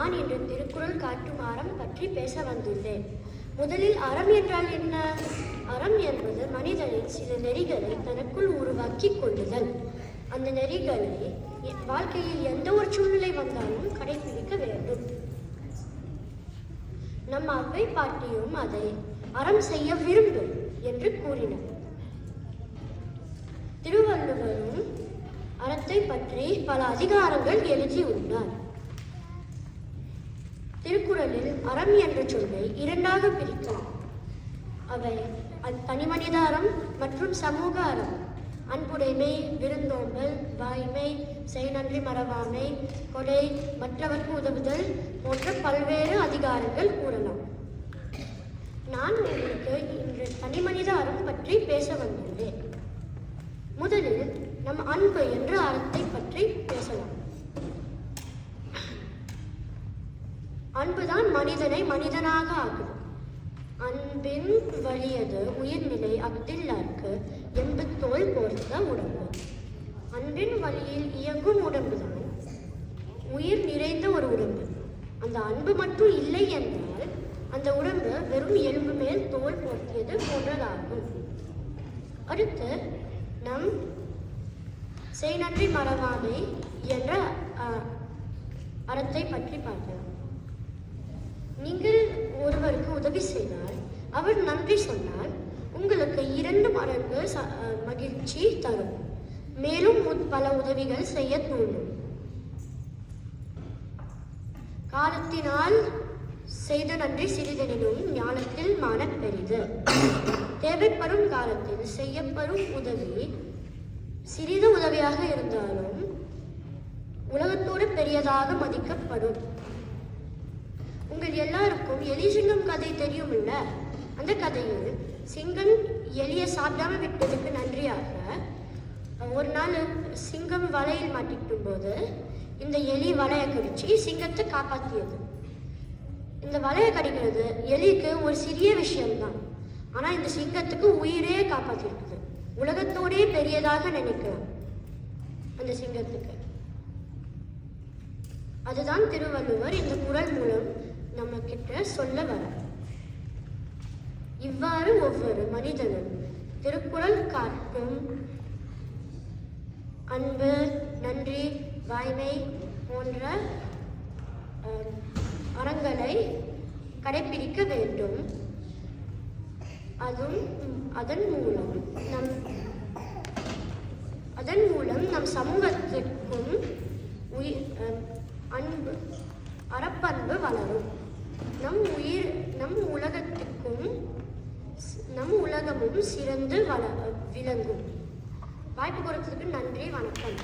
நான் இன்று திருக்குறள் காட்டும் அறம் பற்றி பேச வந்துள்ளேன். முதலில் அறம் என்றால் என்ன? அறம் என்பது மனிதனின் சில நெறிகளை தனக்குள் உருவாக்கிக் கொள்ளுதல். அந்த நெறிகளை வாழ்க்கையில் எந்த ஒரு சூழ்நிலை வந்தாலும் கடைபிடிக்க வேண்டும். நம் அவ்வை பாட்டியும் அதை அறம் செய்ய விரும்பும் என்று கூறினார். திருவள்ளுவரும் அறத்தை பற்றி பல அதிகாரங்கள் எழுதியுள்ளார். திருக்குறளில் அறம் என்ற சொல்லை இரண்டாக பிரிக்கலாம். அவை தனிமனித அறம் மற்றும் சமூக அறம். அன்புடைமை, விருந்தோம்பல், வாய்மை, செய்நன்றி மறவாமை, கொடை, மற்றவர்க்கு உதவுதல் போன்ற பல்வேறு அதிகாரங்கள் கூறலாம். நான் உங்களுக்கு இன்று தனிமனித அறம் பற்றி பேச வந்துள்ளேன். முதலில் நம் அன்பு என்ற அறத்தை பற்றி பேசலாம். அன்புதான் மனிதனை மனிதனாக ஆகும். அன்பின் வலியது உயிர்நிலை அஃதில்லார்க்கு எண்பத்தோள் போர்த்த உடம்பு. அன்பின் வழியில் இயங்கும் உடம்புதான் உயிர் நிறைந்த ஒரு உடம்பு. அந்த அன்பு மட்டும் இல்லை என்றால் அந்த உடம்பு வெறும் எலும்பு மேல் தோல் போர்த்தியது போன்றதாகும். அடுத்து நம் செய்நன்றி மறவாமை என்ற அறத்தை பற்றி பார்க்கலாம். நீங்கள் ஒருவருக்கு உதவி செய்தால் அவர் நன்றி சொன்னால் உங்களுக்கு 2 மடங்கு மகிழ்ச்சி தரும். மேலும் பல உதவிகள் செய்ய தூண்டும். காலத்தினால் செய்த நன்றி சிறிதெனினும் ஞானத்தில் மானப் பெரிது. தேவைப்படும் காலத்தில் செய்யப்படும் உதவி சிறிது உதவியாக இருந்தாலும் உலகத்தோடு பெரியதாக மதிக்கப்படும். உங்கள் எல்லாருக்கும் எலி சிங்கம் கதை தெரியும் இல்ல? அந்த கதையில் சிங்கம் எலியை சாப்பிடாம விட்டதுக்கு நன்றியாக ஒரு நாள் சிங்கம் வலையில் மாட்டிக்கும் போது இந்த எலி வலையை கடிச்சு சிங்கத்தை காப்பாற்றியது. இந்த வலையை கடிக்கிறது எலிக்கு ஒரு சிறிய விஷயம்தான், ஆனா இந்த சிங்கத்துக்கு உயிரே காப்பாற்றிருக்குது. உலகத்தோடே பெரியதாக நினைக்கலாம் அந்த சிங்கத்துக்கு. அதுதான் திருவள்ளுவர் இந்த குறள் மூலம் நம்ம கிட்ட சொல்ல வர. இவ்வாறு ஒவ்வொரு மனிதனும் திருக்குறள் காட்டும் அன்பு, நன்றி, வாய்மை போன்ற அறங்களை கடைபிடிக்க வேண்டும். அதன் மூலம் நம் சமூகத்திற்கும் அறப்பண்பு வளரும். நம் உலகமும் சிறந்து விளங்கும். வாய்ப்பு கொடுத்ததுக்கு நன்றி, வணக்கம்.